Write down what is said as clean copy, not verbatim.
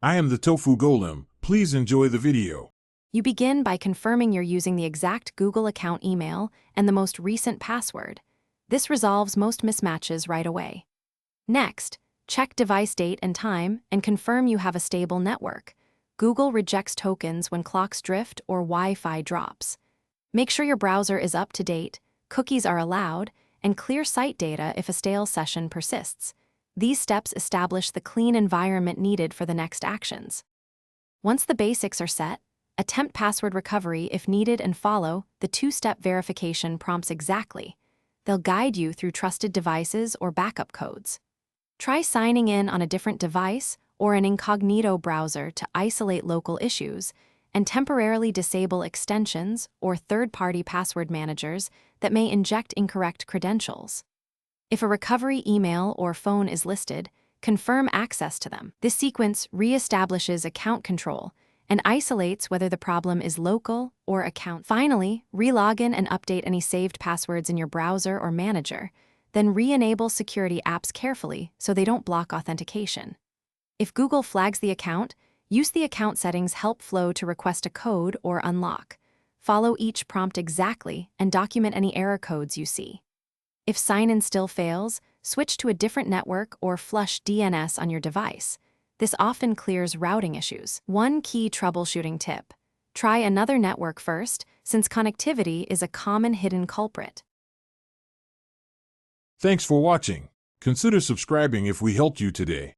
I am the Tofu Golem. Please enjoy the video. You begin by confirming you're using the exact Google account email and the most recent password. This resolves most mismatches right away. Next, check device date and time and confirm you have a stable network. Google rejects tokens when clocks drift or Wi-Fi drops. Make sure your browser is up to date, cookies are allowed, and clear site data if a stale session persists. These steps establish the clean environment needed for the next actions. Once the basics are set, attempt password recovery if needed and follow the two-step verification prompts exactly. They'll guide you through trusted devices or backup codes. Try signing in on a different device or an incognito browser to isolate local issues, and temporarily disable extensions or third-party password managers that may inject incorrect credentials. If a recovery email or phone is listed, confirm access to them. This sequence reestablishes account control and isolates whether the problem is local or account. Finally, re-log in and update any saved passwords in your browser or manager, then re-enable security apps carefully so they don't block authentication. If Google flags the account, use the account settings help flow to request a code or unlock. Follow each prompt exactly and document any error codes you see. If sign-in still fails, switch to a different network or flush DNS on your device. This often clears routing issues. One key troubleshooting tip: try another network first, since connectivity is a common hidden culprit. Thanks for watching. Consider subscribing if we helped you today.